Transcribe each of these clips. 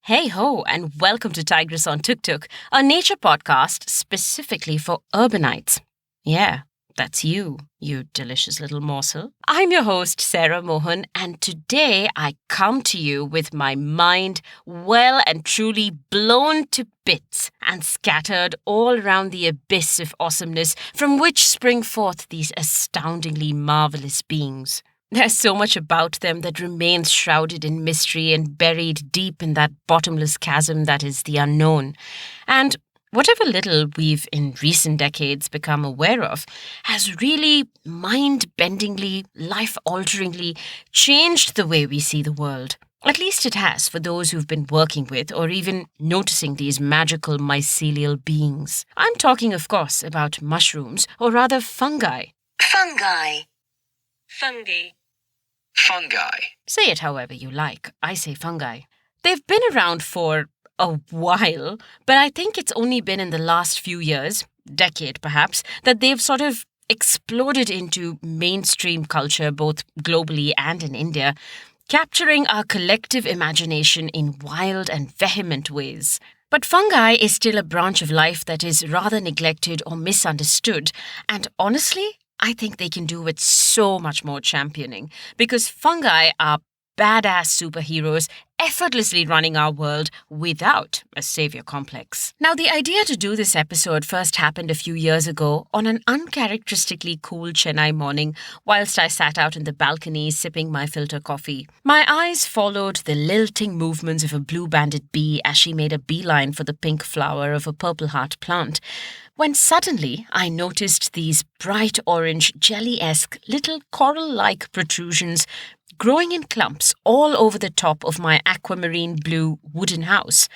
Hey ho, and welcome to Tigress on Tuk-tuk, a nature podcast specifically for urbanites. Yeah, that's you delicious little morsel. I'm your host, Sarah Mohan, and today I come to you with my mind well and truly blown to bits and scattered all around the abyss of awesomeness from which spring forth these astoundingly marvellous beings. There's so much about them that remains shrouded in mystery and buried deep in that bottomless chasm that is the unknown. And whatever little we've in recent decades become aware of has really mind-bendingly, life-alteringly changed the way we see the world. At least it has for those who've been working with or even noticing these magical mycelial beings. I'm talking, of course, about mushrooms, or rather fungi. Fungi. Fungi. Fungi. Say it however you like. I say fungi. They've been around for a while, but I think it's only been in the last few years, decade perhaps, that they've sort of exploded into mainstream culture both globally and in India, capturing our collective imagination in wild and vehement ways. But fungi is still a branch of life that is rather neglected or misunderstood, and honestly, I think they can do with so much more championing, because fungi are badass superheroes effortlessly running our world without a savior complex. Now, the idea to do this episode first happened a few years ago on an uncharacteristically cool Chennai morning whilst I sat out in the balcony sipping my filter coffee. My eyes followed the lilting movements of a blue-banded bee as she made a beeline for the pink flower of a purple heart plant, when suddenly I noticed these bright orange, jelly-esque little coral-like protrusions growing in clumps all over the top of my aquamarine blue wooden house.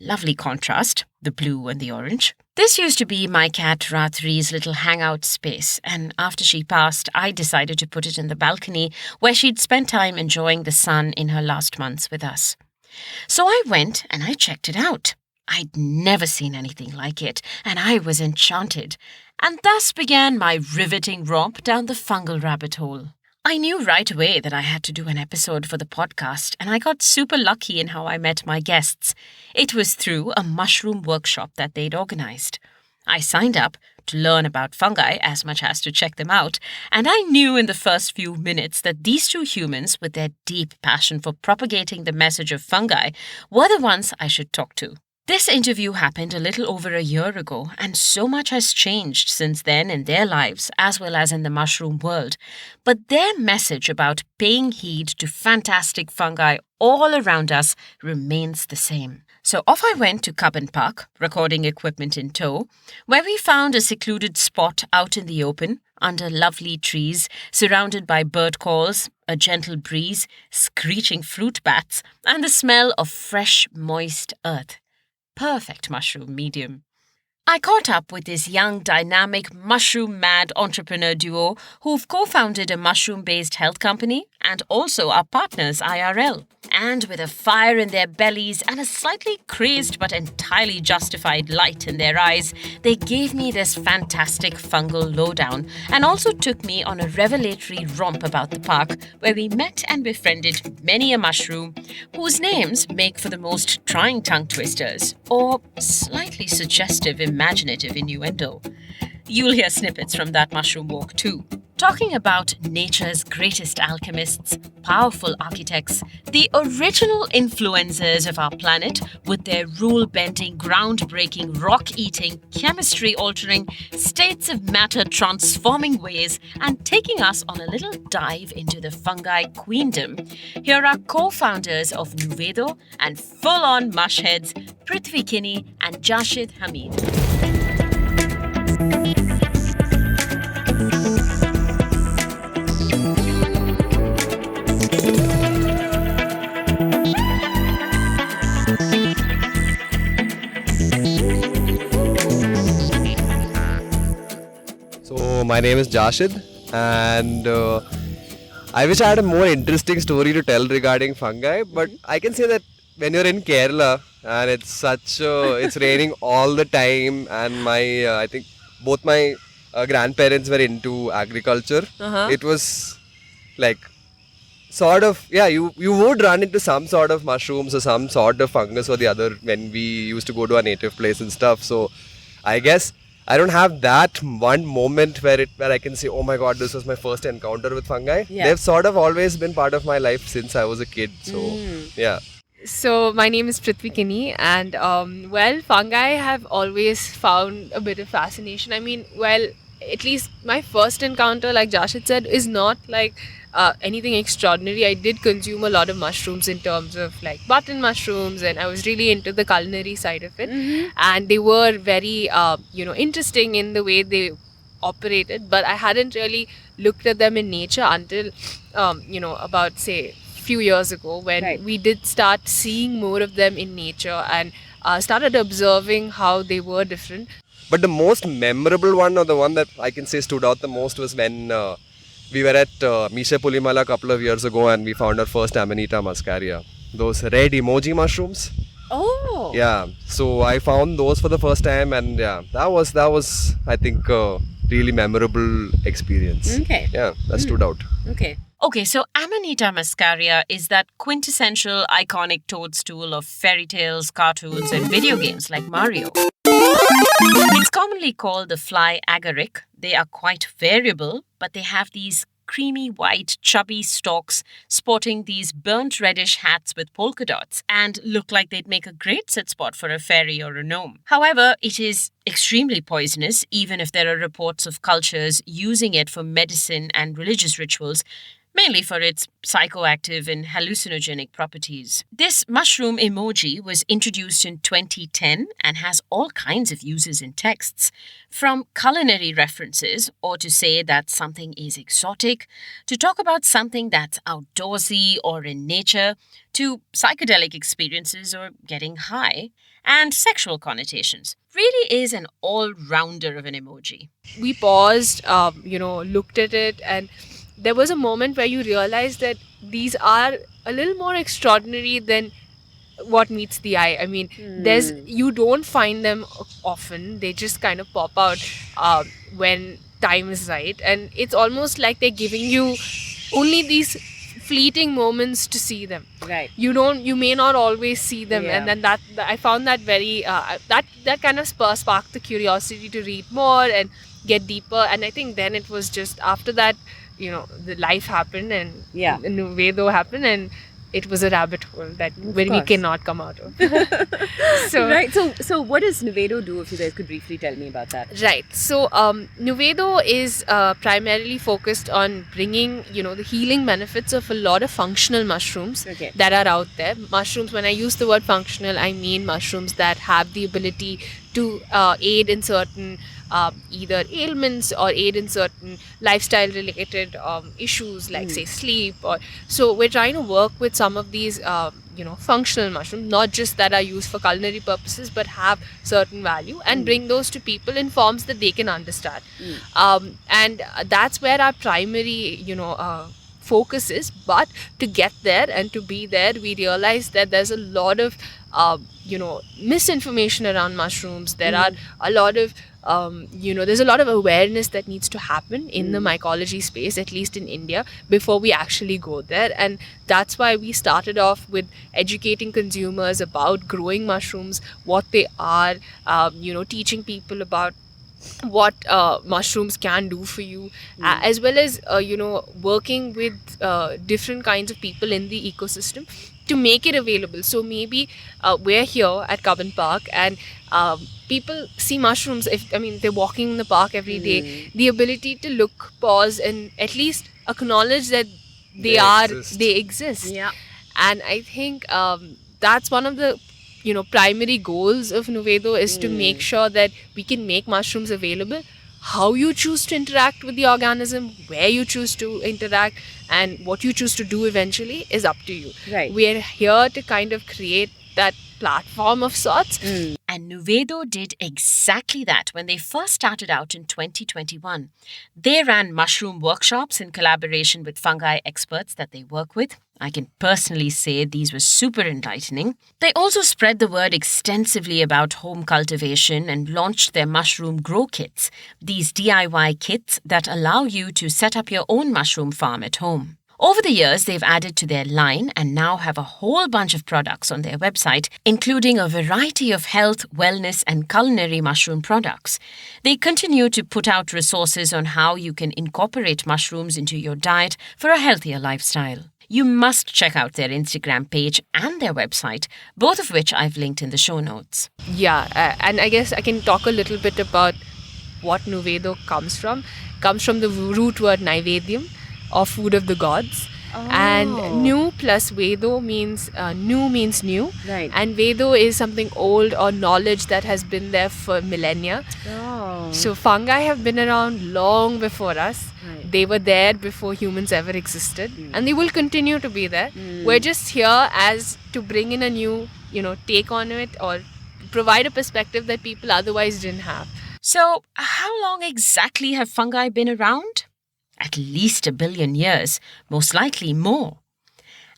Lovely contrast, the blue and the orange. This used to be my cat Ratri's little hangout space, and after she passed, I decided to put it in the balcony where she'd spent time enjoying the sun in her last months with us. So I went and I checked it out. I'd never seen anything like it, and I was enchanted, and thus began my riveting romp down the fungal rabbit hole. I knew right away that I had to do an episode for the podcast, and I got super lucky in how I met my guests. It was through a mushroom workshop that they'd organized. I signed up to learn about fungi as much as to check them out, and I knew in the first few minutes that these two humans, with their deep passion for propagating the message of fungi, were the ones I should talk to. This interview happened a little over a year ago, and so much has changed since then in their lives as well as in the mushroom world. But their message about paying heed to fantastic fungi all around us remains the same. So off I went to Cubbon Park, recording equipment in tow, where we found a secluded spot out in the open, under lovely trees, surrounded by bird calls, a gentle breeze, screeching fruit bats, and the smell of fresh, moist earth. Perfect mushroom medium. I caught up with this young, dynamic, mushroom-mad entrepreneur duo who've co-founded a mushroom-based health company and also are partners IRL. And with a fire in their bellies and a slightly crazed but entirely justified light in their eyes, they gave me this fantastic fungal lowdown and also took me on a revelatory romp about the park where we met and befriended many a mushroom whose names make for the most trying tongue twisters or slightly suggestive imaginative innuendo. You'll hear snippets from that mushroom walk too. Talking about nature's greatest alchemists, powerful architects, the original influencers of our planet with their rule-bending, groundbreaking, rock-eating, chemistry-altering, states of matter-transforming ways, and taking us on a little dive into the Fungal Queendom. Here are co-founders of Nuvedo and full-on mushheads, Prithvi Kini and Jashid Hamid. So my name is Jashid, and I wish I had a more interesting story to tell regarding fungi, but I can say that when you're in Kerala and it's raining all the time, and I think both my grandparents were into agriculture. It was like sort of, yeah, you would run into some sort of mushrooms or some sort of fungus or the other when we used to go to our native place and stuff. So I guess I don't have that one moment where I can say, oh my god, this was my first encounter with fungi. Yeah. They've sort of always been part of my life since I was a kid. So yeah. So my name is Prithvi Kini, and fungi have always found a bit of fascination. I mean, at least my first encounter, like Jashid said, is not like anything extraordinary. I did consume a lot of mushrooms in terms of like button mushrooms, and I was really into the culinary side of it. And they were very, interesting in the way they operated, but I hadn't really looked at them in nature until, about say few years ago when we did start seeing more of them in nature and started observing how they were different. But the most memorable one, or the one that I can say stood out the most, was when we were at Misha Pulimala a couple of years ago and we found our first Amanita muscaria. Those red emoji mushrooms. Oh. Yeah. So I found those for the first time, and yeah, that was I think really memorable experience. Okay. Yeah, that stood out. Okay. Okay, so Amanita muscaria is that quintessential iconic toadstool of fairy tales, cartoons, and video games like Mario. It's commonly called the fly agaric. They are quite variable, but they have these creamy white, chubby stalks sporting these burnt reddish hats with polka dots and look like they'd make a great sit spot for a fairy or a gnome. However, it is extremely poisonous, even if there are reports of cultures using it for medicine and religious rituals, mainly for its psychoactive and hallucinogenic properties. This mushroom emoji was introduced in 2010 and has all kinds of uses in texts, from culinary references, or to say that something is exotic, to talk about something that's outdoorsy or in nature, to psychedelic experiences or getting high, and sexual connotations. Really is an all-rounder of an emoji. We paused, looked at it, and there was a moment where you realize that these are a little more extraordinary than what meets the eye. I mean, you don't find them often. They just kind of pop out when time is right, and it's almost like they're giving you only these fleeting moments to see them. Right. You may not always see them, Yeah. and then that I found that very that kind of sparked the curiosity to read more and get deeper. And I think then it was just after that, the life happened and Nuvedo happened, and it was a rabbit hole where we cannot come out of. Right. So what does Nuvedo do, if you guys could briefly tell me about that? Right. So Nuvedo is primarily focused on bringing, the healing benefits of a lot of functional mushrooms that are out there. Mushrooms, when I use the word functional, I mean mushrooms that have the ability to aid in certain either ailments or aid in certain lifestyle related issues like say sleep. So we're trying to work with some of these functional mushrooms, not just that are used for culinary purposes but have certain value, and bring those to people in forms that they can understand. And that's where our primary focus is. But to get there and to be there, we realize that there's a lot of misinformation around mushrooms. There are a lot of there's a lot of awareness that needs to happen in the mycology space, at least in India, before we actually go there. And that's why we started off with educating consumers about growing mushrooms, what they are, teaching people about what mushrooms can do for you, as well as working with different kinds of people in the ecosystem to make it available. So maybe we're here at Cubbon Park, and people see mushrooms. They're walking in the park every day. The ability to look, pause, and at least acknowledge that they exist. Yeah. And I think that's one of the primary goals of Nuvedo, is to make sure that we can make mushrooms available. How you choose to interact with the organism, where you choose to interact, and what you choose to do eventually is up to you. Right. We're here to kind of create that platform of sorts. And Nuvedo did exactly that when they first started out in 2021. They ran mushroom workshops in collaboration with fungi experts that they work with. I can personally say these were super enlightening. They also spread the word extensively about home cultivation and launched their mushroom grow kits, these DIY kits that allow you to set up your own mushroom farm at home. Over the years, they've added to their line and now have a whole bunch of products on their website, including a variety of health, wellness, and culinary mushroom products. They continue to put out resources on how you can incorporate mushrooms into your diet for a healthier lifestyle. You must check out their Instagram page and their website, both of which I've linked in the show notes. Yeah, and I guess I can talk a little bit about what Nuvedo comes from. Comes from the root word Naivedyam, or food of the gods. And Nu plus Vedo means, Nu means new. Right. And Vedo is something old or knowledge that has been there for millennia. Oh. So fungi have been around long before us. Right. They were there before humans ever existed. And they will continue to be there. We're just here as to bring in a new, take on it or provide a perspective that people otherwise didn't have. So, how long exactly have fungi been around? At least 1 billion years, most likely more.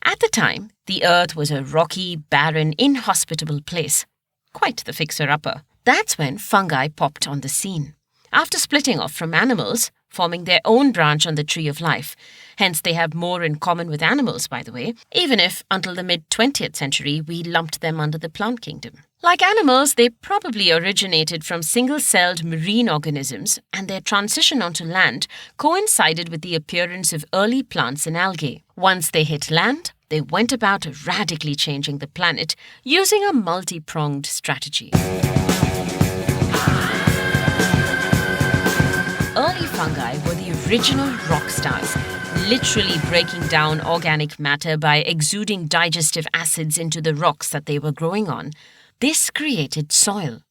At the time, the Earth was a rocky, barren, inhospitable place. Quite the fixer-upper. That's when fungi popped on the scene. After splitting off from animals, forming their own branch on the tree of life. Hence, they have more in common with animals, by the way, even if until the mid-20th century we lumped them under the plant kingdom. Like animals, they probably originated from single-celled marine organisms, and their transition onto land coincided with the appearance of early plants and algae. Once they hit land, they went about radically changing the planet using a multi-pronged strategy. Early fungi were the original rock stars, literally breaking down organic matter by exuding digestive acids into the rocks that they were growing on. This created soil.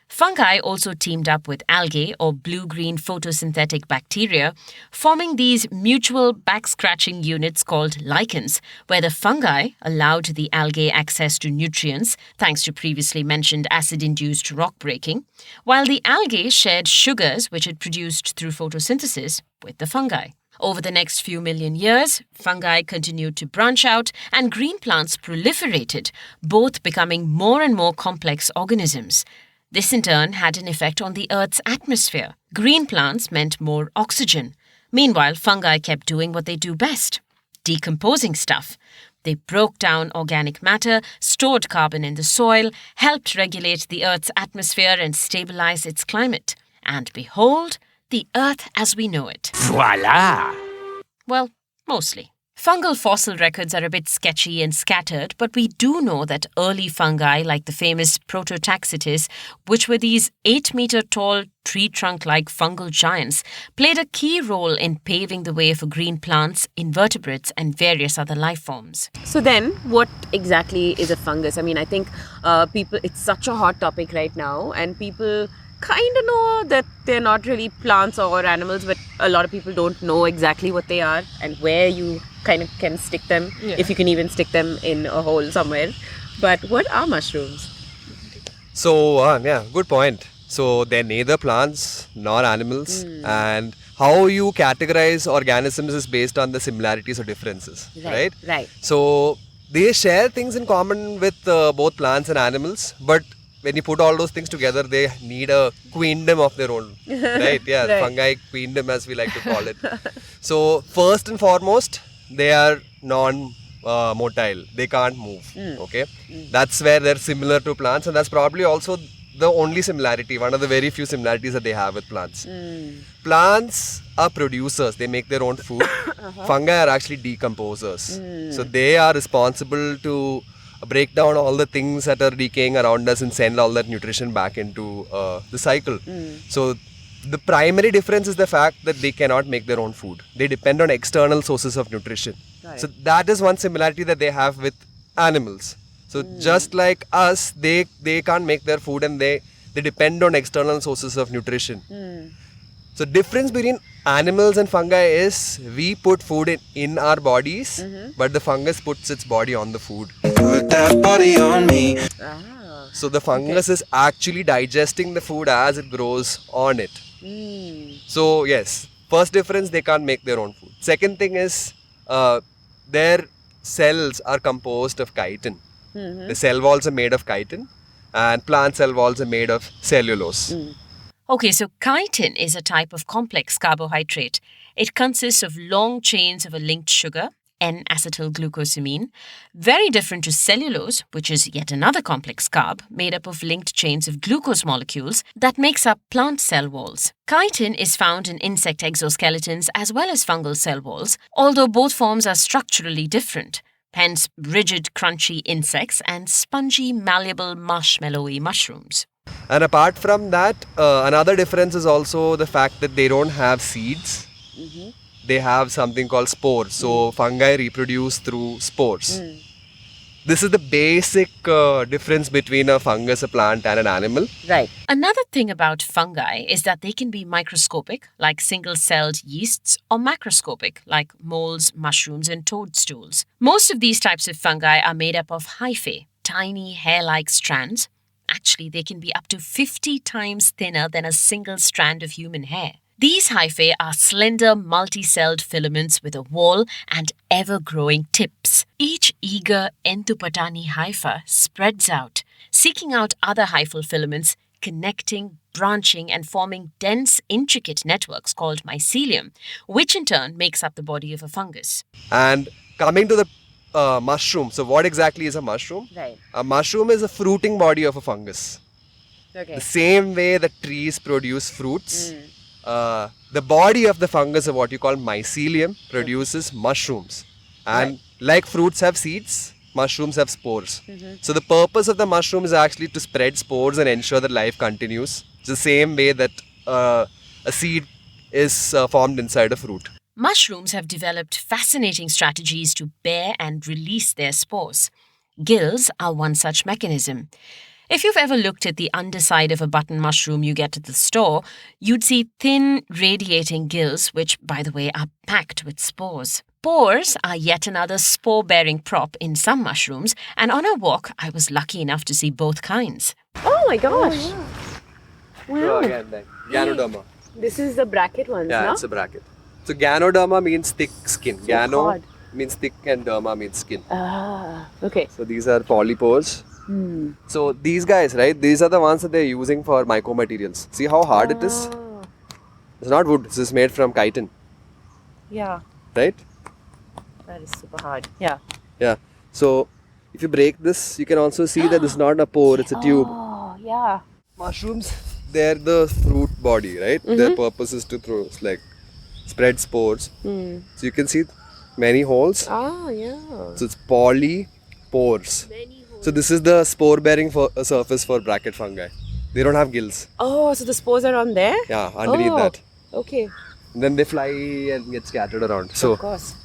Fungi also teamed up with algae or blue-green photosynthetic bacteria, forming these mutual back-scratching units called lichens, where the fungi allowed the algae access to nutrients thanks to previously mentioned acid-induced rock breaking, while the algae shared sugars which it produced through photosynthesis with the fungi. Over the next few million years, fungi continued to branch out and green plants proliferated, both becoming more and more complex organisms. This in turn had an effect on the Earth's atmosphere. Green plants meant more oxygen. Meanwhile, fungi kept doing what they do best, decomposing stuff. They broke down organic matter, stored carbon in the soil, helped regulate the Earth's atmosphere and stabilize its climate. And behold, the Earth as we know it. Voila! Well, mostly. Fungal fossil records are a bit sketchy and scattered, but we do know that early fungi, like the famous Prototaxites, which were these 8-meter-tall, tree-trunk-like fungal giants, played a key role in paving the way for green plants, invertebrates, and various other life forms. So then, what exactly is a fungus? I mean, I think it's such a hot topic right now, and people kind of know that they're not really plants or animals, but a lot of people don't know exactly what they are and where you kind of can stick them, if you can even stick them in a hole somewhere. But what are mushrooms? So, good point. So, they're neither plants nor animals, and how you categorize organisms is based on the similarities or differences, right? Right. So, they share things in common with both plants and animals, but when you put all those things together, they need a queendom of their own, right? Yeah, Right. fungi queendom as we like to call it. So, first and foremost, they are non-motile. They can't move, okay? That's where they're similar to plants, and that's probably also the only similarity, one of the very few similarities that they have with plants. Plants are producers, they make their own food. Fungi are actually decomposers. So, they are responsible to break down all the things that are decaying around us and send all that nutrition back into the cycle. So the primary difference is the fact that they cannot make their own food. They depend on external sources of nutrition. So that is one similarity that they have with animals. So just like us, they can't make their food and they depend on external sources of nutrition. So difference between animals and fungi is we put food in our bodies, but the fungus puts its body on the food. Put that body on me. So the fungus is actually digesting the food as it grows on it. So yes, first difference, they can't make their own food. Second thing is their cells are composed of chitin. The cell walls are made of chitin and plant cell walls are made of cellulose. Okay, so chitin is a type of complex carbohydrate. It consists of long chains of a linked sugar, N-acetylglucosamine, very different to cellulose, which is yet another complex carb made up of linked chains of glucose molecules that makes up plant cell walls. Chitin is found in insect exoskeletons as well as fungal cell walls, although both forms are structurally different. Hence, rigid, crunchy insects and spongy, malleable, marshmallowy mushrooms. And apart from that, another difference is also the fact that they don't have seeds. They have something called spores. So fungi reproduce through spores. This is the basic difference between a fungus, a plant, and an animal. Right. Another thing about fungi is that they can be microscopic, like single-celled yeasts, or macroscopic, like moles, mushrooms, and toadstools. Most of these types of fungi are made up of hyphae, tiny hair-like strands. Actually, they can be up to 50 times thinner than a single strand of human hair. These hyphae are slender, multi-celled filaments with a wall and ever-growing tips. Each eager entupatani hypha spreads out, seeking out other hyphal filaments, connecting, branching, and forming dense, intricate networks called mycelium, which in turn makes up the body of a fungus. And coming to the mushroom. So what exactly is a mushroom? Right. A mushroom is a fruiting body of a fungus. Okay. The same way that trees produce fruits, the body of the fungus, of what you call mycelium, produces mushrooms. And like fruits have seeds, mushrooms have spores. So the purpose of the mushroom is actually to spread spores and ensure that life continues. It's the same way that a seed is formed inside a fruit. Mushrooms have developed fascinating strategies to bear and release their spores. Gills are one such mechanism. If you've ever looked at the underside of a button mushroom you get at the store, you'd see thin, radiating gills, which, by the way, are packed with spores. Spores are yet another spore-bearing prop in some mushrooms, and on our walk, I was lucky enough to see both kinds. Oh my gosh. So again, like Ganoderma. This is the bracket ones, Yeah, no? it's a bracket. So Ganoderma means thick skin. Gano hard. means thick and derma means skin. Ah, okay. So these are polypores. So these guys, right? These are the ones that they're using for mycomaterials. See how hard it is? It's not wood. This is made from chitin, Yeah, right? that is super hard. Yeah. Yeah. So if you break this, you can also see that it's not a pore, it's a tube. Oh, yeah. Mushrooms, they're the fruit body, right? Their purpose is to spread spores. So you can see many holes. Ah, yeah. So it's polypores. So this is the spore-bearing surface for bracket fungi. They don't have gills. Oh, so the spores are on there? Yeah, underneath Oh. that. Okay. Then they fly and get scattered around. So Of course.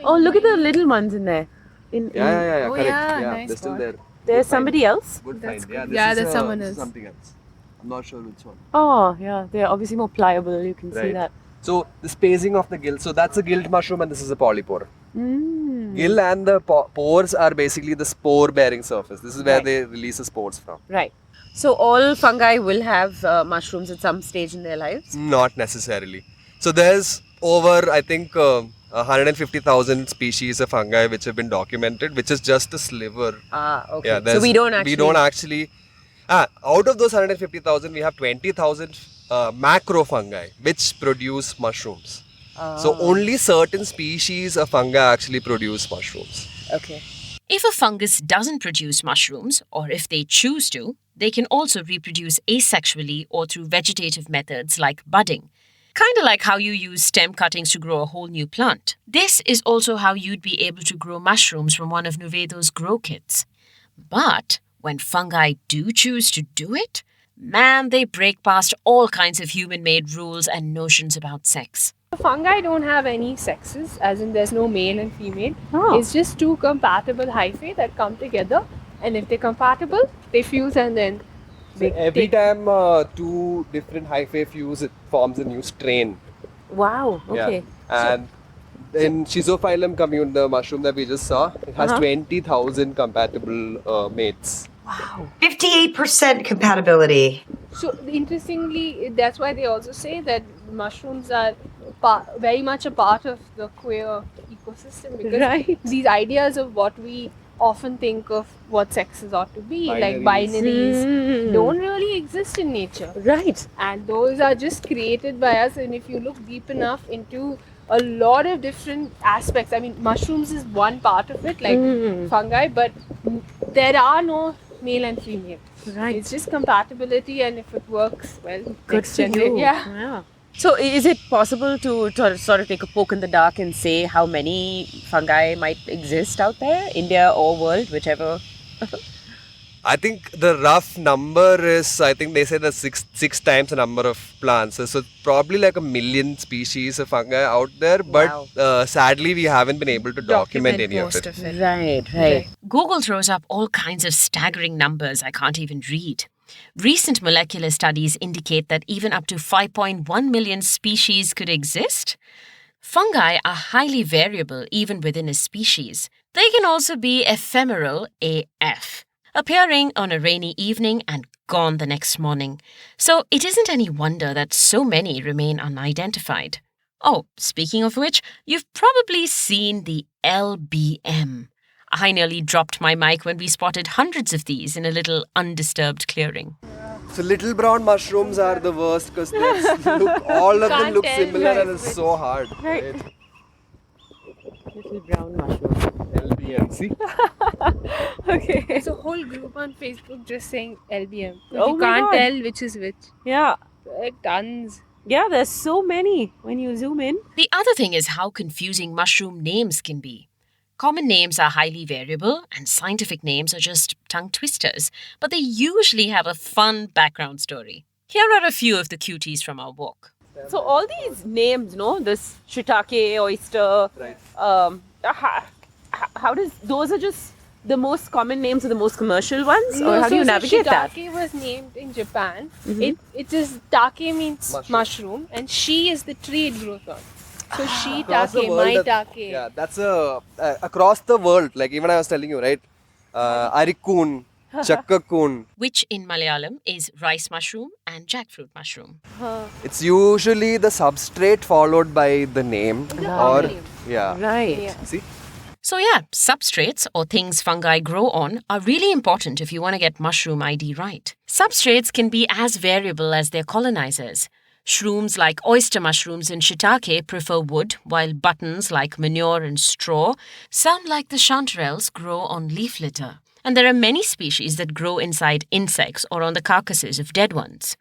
Oh, look at the little ones in there. yeah, Oh, correct. yeah, Yeah, nice they're still one. there. There's somebody else? Good find. Yeah, yeah, this that's is someone else. something else. I'm not sure which one. Oh, yeah. They're obviously more pliable. You can see Right. that. So the spacing of the gill. So that's a gilled mushroom and this is a polypore. Gill and the pores are basically the spore-bearing surface. This is where Right. they release the spores from. Right. So all fungi will have mushrooms at some stage in their lives? Not necessarily. So there's over, I think, 150,000 species of fungi which have been documented, which is just a sliver. Ah, okay. Yeah, So there's- we don't actually... out of those 150,000, we have 20,000 macro fungi which produce mushrooms. So only certain species of fungi actually produce mushrooms. Okay. If a fungus doesn't produce mushrooms, or if they choose to, they can also reproduce asexually or through vegetative methods like budding. Kind of like how you use stem cuttings to grow a whole new plant. This is also how you'd be able to grow mushrooms from one of Nuvedo's grow kits. But when fungi do choose to do it, man, they break past all kinds of human-made rules and notions about sex. Fungi don't have any sexes, as in there's no male and female. Oh. It's just two compatible hyphae that come together, and if they're compatible, they fuse and then So every time two different hyphae fuse, it forms a new strain. Wow. Okay. Yeah. And in Schizophyllum commune, the mushroom that we just saw, it has 20,000 compatible mates. 58% compatibility. So interestingly, that's why they also say that mushrooms are very much a part of the queer ecosystem, because Right. these ideas of what we often think of what sexes ought to be, like Binaries. binaries, don't really exist in nature. Right. And those are just created by us. And if you look deep enough into a lot of different aspects, I mean, mushrooms is one part of it, like fungi, but there are no male and female. Right. It's just compatibility, and if it works, well, Good next for generation. you. Yeah. So is it possible to sort of take a poke in the dark and say how many fungi might exist out there, India or world, whichever? I think the rough number is, I think they say that six times the number of plants. So probably like 1 million species of fungi out there. Wow. But sadly, we haven't been able to document any of most it. Right. Google throws up all kinds of staggering numbers I can't even read. Recent molecular studies indicate that even up to 5.1 million species could exist. Fungi are highly variable even within a species. They can also be ephemeral AF, appearing on a rainy evening and gone the next morning. So it isn't any wonder that so many remain unidentified. Oh, speaking of which, you've probably seen the LBM. I nearly dropped my mic when we spotted hundreds of these in a little undisturbed clearing. So little brown mushrooms are the worst because all of them Can't look tell, similar right, and it's so hard. Right. Little brown mushroom. LBM, see? Okay. There's a whole group on Facebook just saying LBM. Oh You my can't God. tell which is which. Yeah. Like tons. Yeah, there's so many when you zoom in. The other thing is how confusing mushroom names can be. Common names are highly variable, and scientific names are just tongue twisters, but they usually have a fun background story. Here are a few of the cuties from our walk. So all these names, no, this shiitake, oyster, Right. how does those are just the most common names or the most commercial ones, or how do you navigate that? Shiitake was named in Japan. It is take means mushroom, and shi is the tree it grows on. So Across the shiitake, world, maitake. yeah, that's across the world. Like even I was telling you, right? Arikun, Chakkakun. Which in Malayalam is rice mushroom and jackfruit mushroom. It's usually the substrate followed by the name. Yeah. Right. Yeah. See? So yeah, substrates or things fungi grow on are really important if you want to get mushroom ID right. Substrates can be as variable as their colonizers. Shrooms like oyster mushrooms and shiitake prefer wood, while buttons like manure and straw, some like the chanterelles, grow on leaf litter. And there are many species that grow inside insects or on the carcasses of dead ones.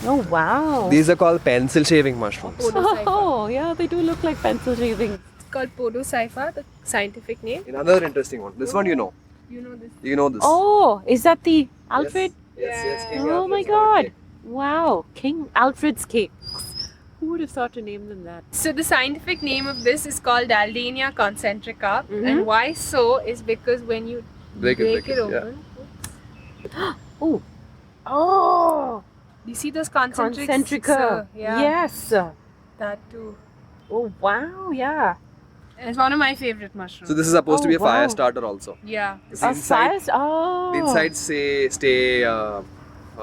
Oh wow. These are called pencil shaving mushrooms. Oh yeah, they do look like pencil shaving. It's called Podocypha, the scientific name. Another interesting one. This one you know. You know this. You know this. Oh, is that the Alfred? Yes, King Oh my Alfred's God. cake. Wow, King Alfred's cakes. Who would have thought to name them that? So the scientific name of this is called Aldenia concentrica, and why so is because when you Break it, break it yeah. open, Oh. Oh. you see those concentrics? Concentrica. Yeah, Yes. that too. Oh wow, yeah. And it's one of my favorite mushrooms. So this is supposed to be a Oh, wow. fire starter also. Yeah. The inside, Oh. the inside stay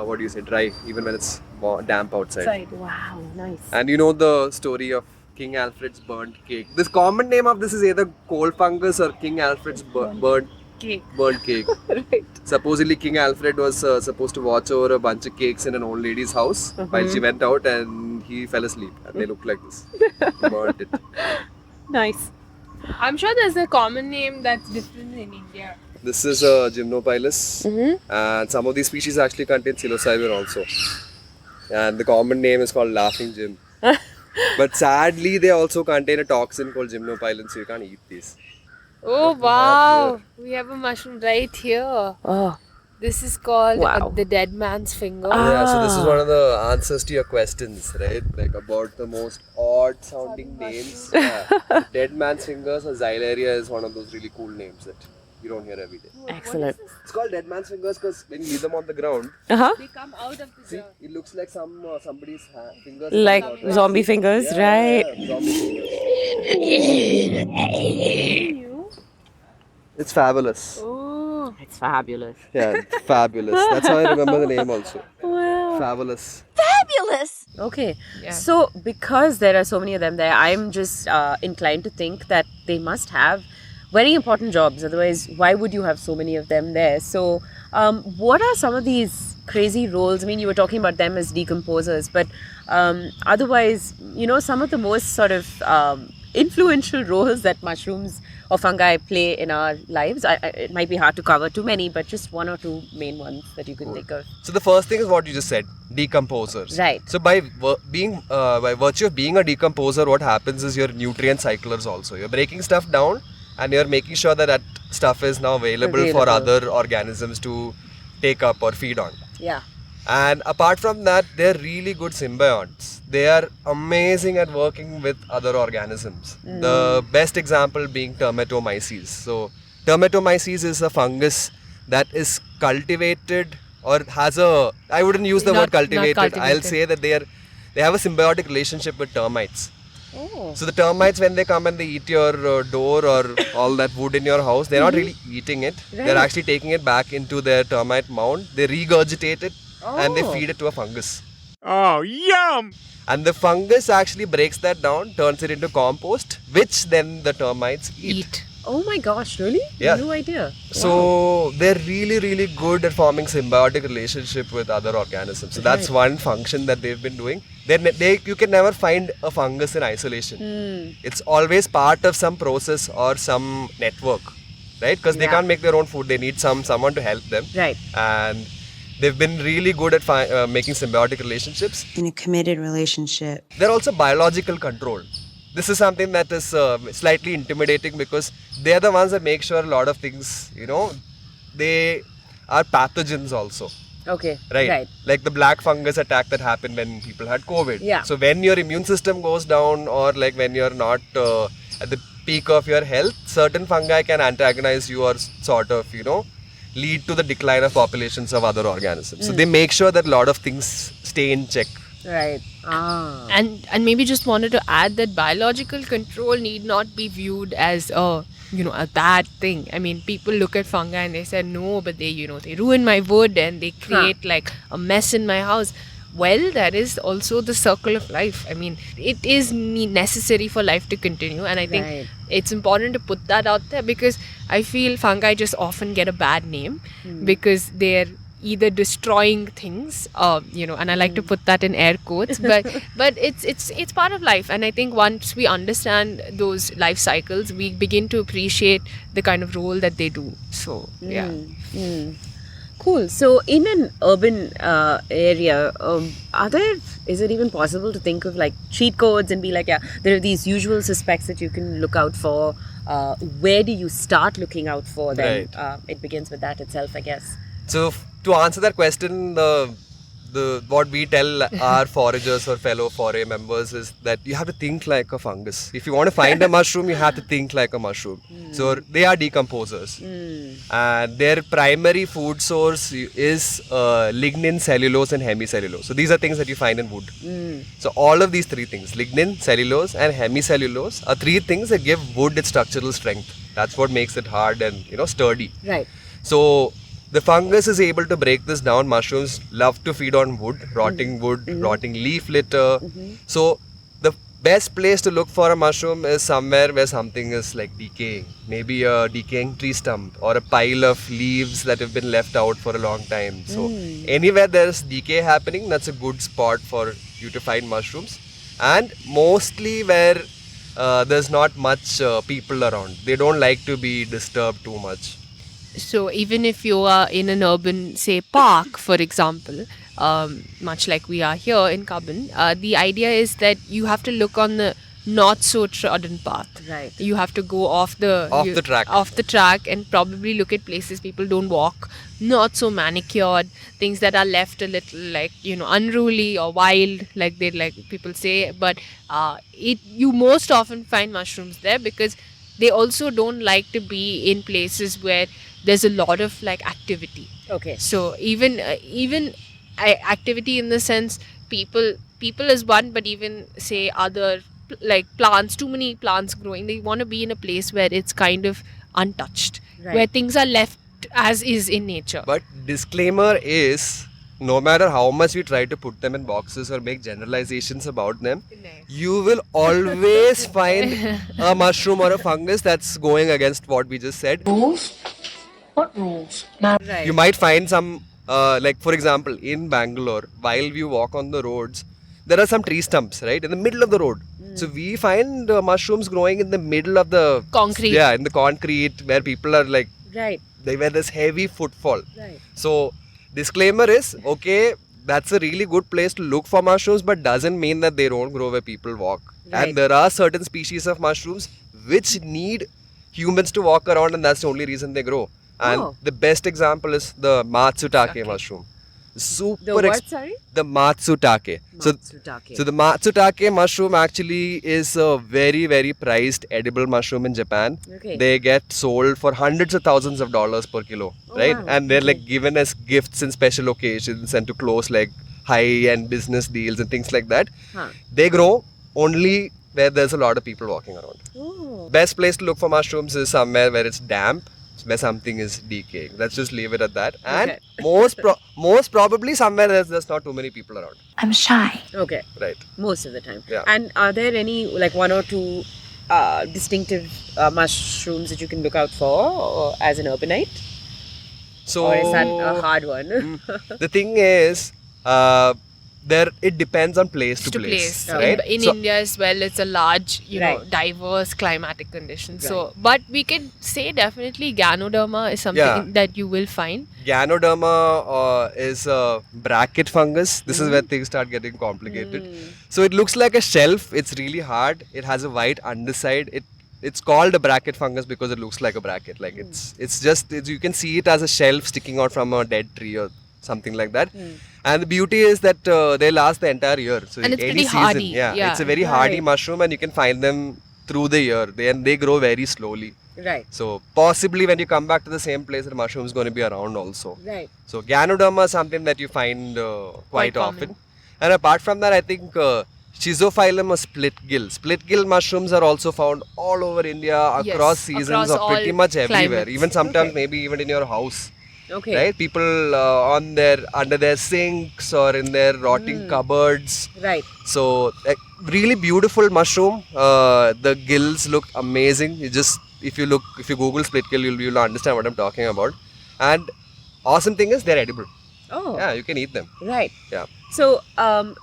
what do you say, dry even when it's damp outside. Side. Wow, nice. And you know the story of King Alfred's burnt cake. This common name of this is either cold fungus or King Alfred's burnt cake. Right. Supposedly King Alfred was supposed to watch over a bunch of cakes in an old lady's house while she went out, and he fell asleep and they looked like this. He burnt it. Nice. I'm sure there's a common name that's different in India. This is Gymnopilus, and some of these species actually contain psilocybin also. And the common name is called laughing Jim. But sadly, they also contain a toxin called gymnopilin, so you can't eat these. Oh wow! We have a mushroom right here. Oh. This is called Wow. the dead man's finger. Yeah, so this is one of the answers to your questions, right? Like about the most odd sounding names. Yeah. Dead man's fingers or xylaria is one of those really cool names that you don't hear every day. Excellent. It's called dead man's fingers because when you leave them on the ground, They come out of the see, ground. it looks like somebody's fingers. Like coming out, right? zombie fingers, right? Yeah, zombie fingers. It's fabulous. Oh, It's fabulous. Yeah, fabulous. That's how I remember the name also. Wow. Fabulous. Okay. Yeah. So because there are so many of them there, I'm just inclined to think that they must have very important jobs. Otherwise, why would you have so many of them there? So, what are some of these crazy roles? I mean, you were talking about them as decomposers, but otherwise, some of the most sort of influential roles that mushrooms or fungi play in our lives. It might be hard to cover too many, but just one or two main ones that you can think of. So the first thing is what you just said, decomposers. Right. So by virtue of being a decomposer, what happens is you're nutrient cyclers also. You're breaking stuff down and you're making sure that stuff is now available for other organisms to take up or feed on. Yeah. And apart from that, they're really good symbionts. They are amazing at working with other organisms. The best example being termitomyces. So termitomyces is a fungus that is cultivated or has I wouldn't use the word cultivated. I'll say that they have a symbiotic relationship with termites. Oh. So the termites, when they come and they eat your door or all that wood in your house, they're not really eating it. Right. They're actually taking it back into their termite mound. They regurgitate it and they feed it to a fungus. Oh, yum! And the fungus actually breaks that down, turns it into compost, which then the termites eat. Oh my gosh, really? Yeah. No idea. So they're really, really good at forming symbiotic relationship with other organisms. So that's one function that they've been doing. You can never find a fungus in isolation. It's always part of some process or some network, right? Because they can't make their own food. They need someone to help them. Right. And they've been really good at making symbiotic relationships. In a committed relationship. They're also biological control. This is something that is slightly intimidating because they're the ones that make sure a lot of things, they are pathogens also. Okay. Right. Like the black fungus attack that happened when people had COVID. Yeah. So when your immune system goes down or like when you're not at the peak of your health, certain fungi can antagonize you or sort of, lead to the decline of populations of other organisms. So they make sure that a lot of things stay in check. Right. And maybe just wanted to add that biological control need not be viewed as a bad thing. I mean, people look at fungi and they say no, but they ruin my wood and they create like a mess in my house. Well, that is also the circle of life. I mean, it is necessary for life to continue, and I think it's important to put that out there because I feel fungi just often get a bad name because they're either destroying things, and I like to put that in air quotes, but it's part of life. And I think once we understand those life cycles, we begin to appreciate the kind of role that they do. So Cool. So in an urban area, is it even possible to think of like cheat codes and be like, there are these usual suspects that you can look out for. Where do you start looking out for them? It begins with that itself, I guess. So to answer that question, what we tell our foragers or fellow foray members is that you have to think like a fungus. If you want to find a mushroom, you have to think like a mushroom. So they are decomposers. And their primary food source is lignin, cellulose and hemicellulose. So these are things that you find in wood. So all of these three things, lignin, cellulose and hemicellulose, are three things that give wood its structural strength. That's what makes it hard and sturdy. Right. So the fungus is able to break this down. Mushrooms love to feed on wood, rotting leaf litter. So the best place to look for a mushroom is somewhere where something is like decaying. Maybe a decaying tree stump or a pile of leaves that have been left out for a long time. So anywhere there's decay happening, that's a good spot for you to find mushrooms. And mostly where there's not much people around. They don't like to be disturbed too much. So even if you are in an urban, say, park, for example, much like we are here in Cubbon, the idea is that you have to look on the not so trodden path. Right. You have to go off the track and probably look at places people don't walk, not so manicured, things that are left a little like unruly or wild, like people say. But you most often find mushrooms there because they also don't like to be in places where there's a lot of like activity. Okay. So even activity in the sense people is one, but even say other like plants, too many plants growing, they want to be in a place where it's kind of untouched, where things are left as is in nature. But disclaimer is no matter how much we try to put them in boxes or make generalizations about them, you will always find a mushroom or a fungus that's going against what we just said. Right. You might find some, like for example, in Bangalore, while we walk on the roads, there are some tree stumps, right, in the middle of the road. So we find mushrooms growing in the middle of the Concrete. Yeah, in the concrete where people are like, Right. where there's heavy footfall. Right. So disclaimer is, okay, that's a really good place to look for mushrooms, but doesn't mean that they don't grow where people walk. Right. And there are certain species of mushrooms which need humans to walk around, and that's the only reason they grow. And Oh. the best example is the Matsutake mushroom. Super The what, sorry? The Matsutake. Matsutake. So the Matsutake mushroom actually is a very, very prized edible mushroom in Japan. Okay. They get sold for hundreds of thousands of dollars per kilo, right? wow. And they're like given as gifts in special occasions and to close like high-end business deals and things like that. Huh. They grow only where there's a lot of people walking around. Oh. Best place to look for mushrooms is somewhere where it's damp, where something is decaying. Let's just leave it at that. And Okay. most probably somewhere there's not too many people around. I'm shy. Okay. Right. Most of the time. Yeah. And are there any, like, one or two distinctive mushrooms that you can look out for as an urbanite? So Or is that a hard one? the thing is, it depends on place to place, right? In So- India as well, it's a large, Right. diverse climatic condition. So, but we can say definitely Ganoderma is something Yeah. that you will find. Ganoderma is a bracket fungus. This is where things start getting complicated. So it looks like a shelf. It's really hard. It has a white underside. It's called a bracket fungus because it looks like a bracket. Like you can see it as a shelf sticking out from a dead tree or something like that. And the beauty is that they last the entire year. So And it's any pretty season, hardy. yeah, it's a very hardy Right. mushroom, and you can find them through the year. They grow very slowly. Right. So possibly when you come back to the same place, the mushroom is going to be around also. Right. So Ganoderma is something that you find quite Quite often. common. And apart from that, I think Schizophyllum or split gill. Split gill mushrooms are also found all over India, Yes, across seasons, across or pretty all much everywhere. climates. Even sometimes maybe even in your house. Okay. Right? People under their sinks or in their rotting cupboards. Right. So really beautiful mushroom. The gills look amazing. If you Google split gill, you'll understand what I'm talking about. And awesome thing is they're edible. Oh. Yeah, you can eat them. Right. Yeah. So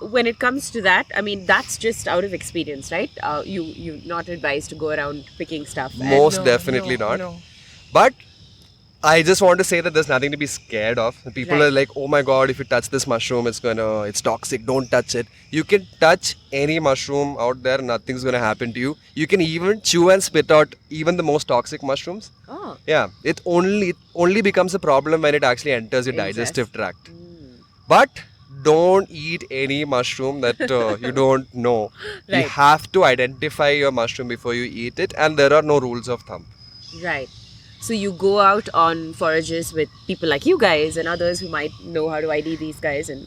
when it comes to that, I mean, that's just out of experience, right? You're not advised to go around picking stuff. and- Most No, definitely no, not. no. But I just want to say that there's nothing to be scared of. People Right. are like, oh my god, if you touch this mushroom, it's toxic, don't touch it. You can touch any mushroom out there, nothing's gonna happen to you. You can even chew and spit out even the most toxic mushrooms. Oh. Yeah, it only becomes a problem when it actually enters your Ingest. digestive tract. But don't eat any mushroom that you don't know. You Right. have to identify your mushroom before you eat it, and there are no rules of thumb. Right. So you go out on forages with people like you guys and others who might know how to ID these guys and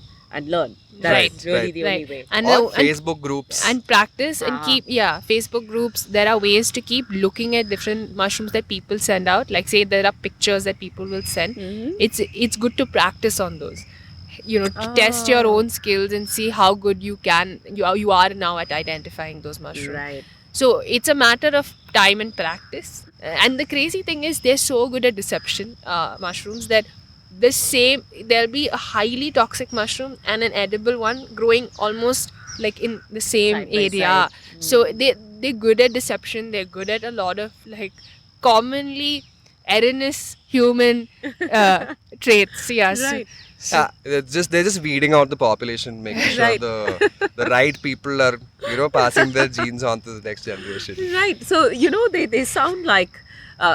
learn. That's Right, really right. the only Right. way. And, Or and Facebook groups. and practice and keep Facebook groups. There are ways to keep looking at different mushrooms that people send out. Like say there are pictures that people will send. It's good to practice on those. To test your own skills and see how good you are now at identifying those mushrooms. Right. So it's a matter of time and practice. And the crazy thing is they're so good at deception, mushrooms, that there'll be a highly toxic mushroom and an edible one growing almost like in the same Side by area. side. So they're good at deception. They're good at a lot of like commonly erroneous human traits. Yeah. so- Right. Yeah, they're just weeding out the population, making sure Right. the right people are passing their genes on to the next generation. Right. So, they sound like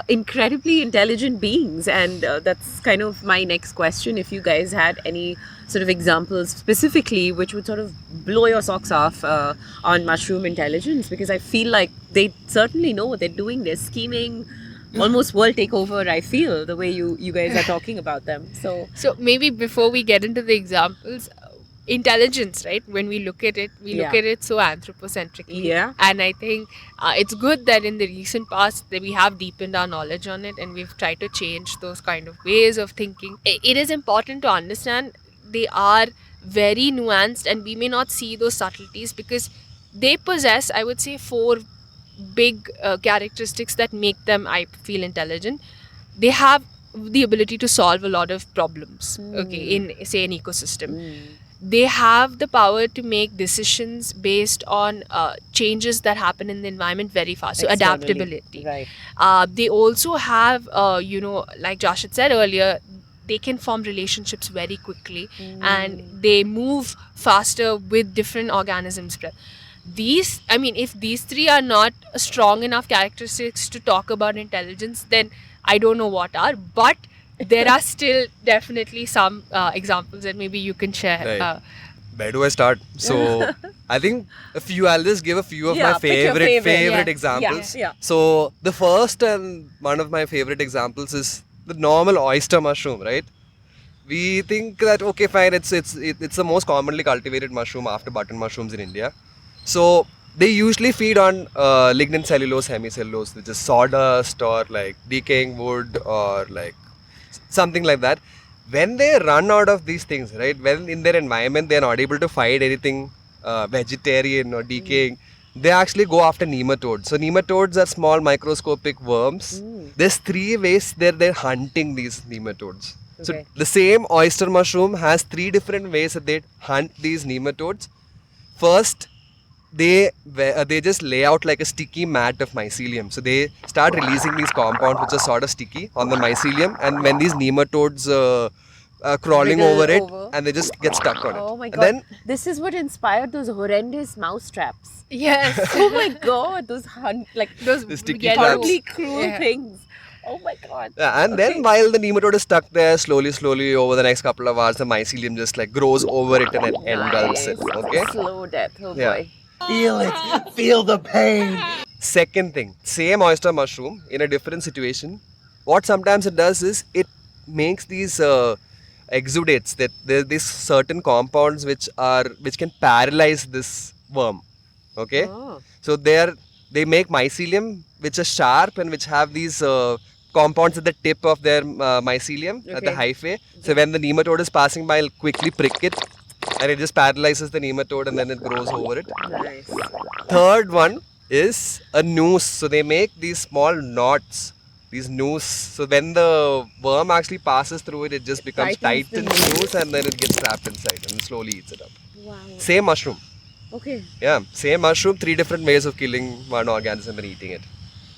incredibly intelligent beings. And that's kind of my next question. If you guys had any sort of examples specifically which would sort of blow your socks off on mushroom intelligence, because I feel like they certainly know what they're doing. They're scheming. Almost world takeover, I feel, the way you guys are talking about them. So maybe before we get into the examples, intelligence, right? When we look at it, we look Yeah. at it so anthropocentrically. Yeah. And I think it's good that in the recent past that we have deepened our knowledge on it and we've tried to change those kind of ways of thinking. It is important to understand they are very nuanced and we may not see those subtleties because they possess, I would say, 4 big characteristics that make them, I feel, intelligent. They have the ability to solve a lot of problems, okay, in, say, an ecosystem. They have the power to make decisions based on changes that happen in the environment very fast. So Externally. adaptability. Right. They also have, like Jashid said earlier, they can form relationships very quickly and they move faster with different organisms. These, I mean, if these 3 are not strong enough characteristics to talk about intelligence, then I don't know what are. But there are still definitely some examples that maybe you can share. Right. Where do I start? So I think I'll just give a few of my pick your favorite Yeah. examples. Yeah. So the first and one of my favorite examples is the normal oyster mushroom, right? We think that okay, fine, it's the most commonly cultivated mushroom after button mushrooms in India. So they usually feed on lignin cellulose, hemicellulose, which is sawdust or like decaying wood or like something like that. When they run out of these things, right, when in their environment they are not able to find anything vegetarian or decaying, they actually go after nematodes. So nematodes are small microscopic worms. There's 3 ways they're hunting these nematodes. So Okay. the same oyster mushroom has 3 different ways that they hunt these nematodes. First, they just lay out like a sticky mat of mycelium. So they start releasing these compounds which are sort of sticky on the mycelium, and when these nematodes are crawling Wriggle over it, over. and they just get stuck on it. Oh my And god. then This is what inspired those horrendous mouse traps. Yes. Oh my god, those Those The sticky yellow- traps. horribly cruel Yeah. things. Oh my god. yeah, and then while the nematode is stuck there, slowly over the next couple of hours, the mycelium just like grows over it and it engulfs it. Okay. Slow death. Oh Yeah. boy. Feel it. Feel the pain. Second thing, same oyster mushroom in a different situation. What sometimes it does is it makes these exudates, that there are these certain compounds which can paralyze this worm. Okay, Oh. so they make mycelium which are sharp and which have these compounds at the tip of their mycelium at the Okay. hyphae. So when the nematode is passing by, it'll quickly prick it, and it just paralyzes the nematode and then it grows over it. Nice. Third one is a noose. So they make these small knots, these noose. So when the worm actually passes through it, it just becomes tight Tightens in the the noose and then it gets trapped inside and slowly eats it up. Wow. Same mushroom. Okay. Yeah, same mushroom, 3 different ways of killing one organism and eating it.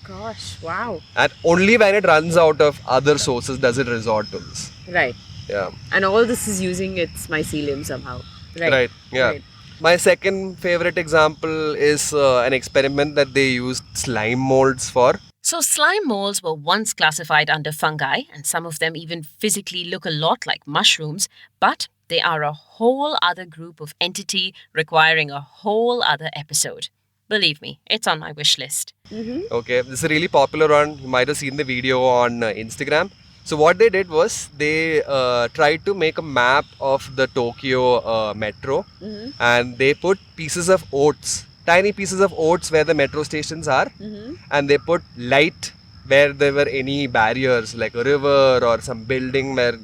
Gosh. Wow. And only when it runs out of other sources does it resort to this. Right. Yeah. And all this is using its mycelium somehow. Right. Yeah. Right. My second favorite example is an experiment that they used slime molds for. So, slime molds were once classified under fungi, and some of them even physically look a lot like mushrooms, but they are a whole other group of entity requiring a whole other episode. Believe me, it's on my wish list. Okay, this is a really popular one. You might have seen the video on Instagram. So what they did was they tried to make a map of the Tokyo metro, and they put pieces of oats, tiny pieces of oats where the metro stations are, and they put light where there were any barriers like a river or some building where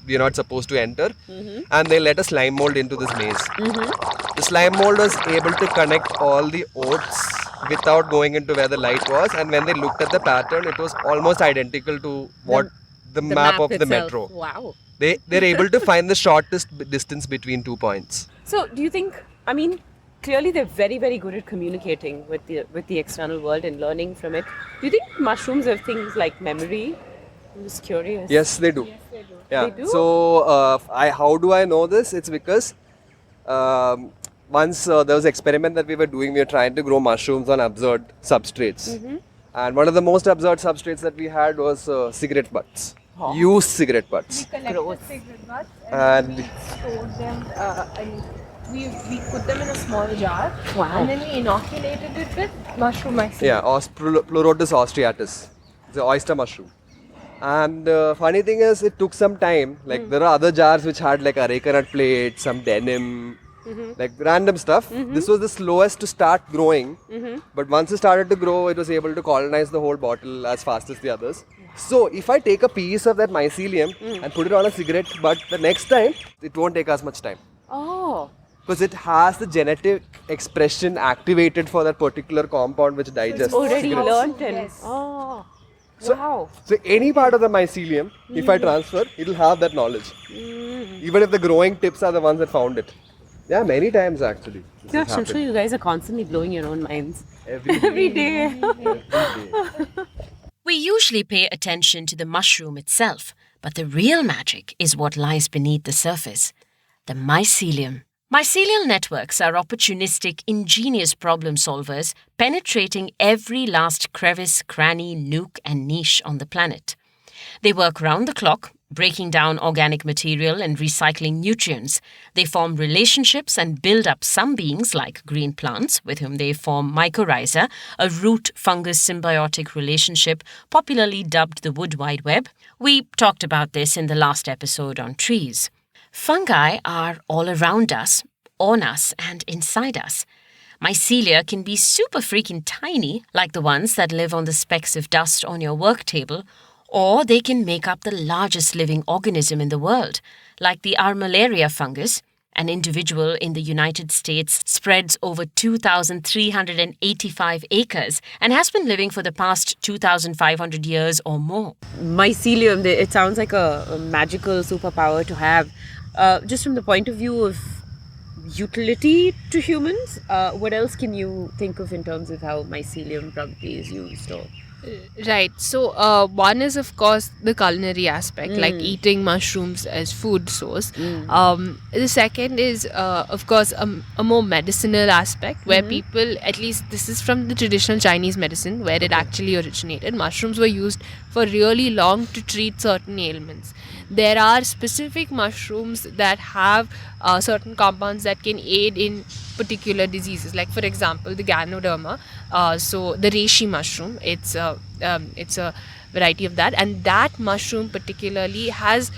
you're not supposed to enter, and they let a slime mold into this maze. The slime mold was able to connect all the oats without going into where the light was, and when they looked at the pattern, it was almost identical to what the map of the itself. metro. Wow. They're able to find the shortest distance between 2 points. So, do you think? I mean, clearly they're very, very good at communicating with the external world and learning from it. Do you think mushrooms have things like memory? I'm just curious. Yes, they do. Yeah. They do? So, how do I know this? It's because once there was an experiment that we were doing. We were trying to grow mushrooms on absurd substrates, and one of the most absurd substrates that we had was cigarette butts. Used cigarette butts. Gross. cigarette butts And- we stored them and we put them in a small jar Wow. and then we inoculated it with mushroom mycelium. Yeah, Pleurotus austriatus, the oyster mushroom. And funny thing is, it took some time. Like there are other jars which had like areca nut plates, some denim, like random stuff. This was the slowest to start growing. But once it started to grow, it was able to colonize the whole bottle as fast as the others. So if I take a piece of that mycelium and put it on a cigarette, but the next time it won't take as much time. Oh. Because it has the genetic expression activated for that particular compound which digests. Already cigarettes. learnt in. Oh. Wow. So any part of the mycelium, if I transfer, it'll have that knowledge. Even if the growing tips are the ones that found it. Yeah, many times actually. This has Gosh, I'm happened. sure you guys are constantly blowing your own minds. Every day. Every day. We usually pay attention to the mushroom itself, but the real magic is what lies beneath the surface: the mycelium. Mycelial networks are opportunistic, ingenious problem solvers, penetrating every last crevice, cranny, nook, and niche on the planet. They work round the clock, breaking down organic material and recycling nutrients. They form relationships and build up some beings like green plants, with whom they form mycorrhiza, a root-fungus symbiotic relationship popularly dubbed the Wood Wide Web. We talked about this in the last episode on trees. Fungi are all around us, on us, and inside us. Mycelia can be super freaking tiny, like the ones that live on the specks of dust on your work table, or they can make up the largest living organism in the world, like the armillaria fungus. An individual in the United States spreads over 2,385 acres and has been living for the past 2,500 years or more. Mycelium, it sounds like a magical superpower to have. Just from the point of view of utility to humans, what else can you think of in terms of how mycelium probably is used? Or Right. So one is of course the culinary aspect, like eating mushrooms as food source. The second is of course a more medicinal aspect where people, at least this is from the traditional Chinese medicine where it actually originated. Mushrooms were used for really long to treat certain ailments. There are specific mushrooms that have certain compounds that can aid in particular diseases, like for example the Ganoderma, so the reishi mushroom, it's a variety of that, and that mushroom particularly has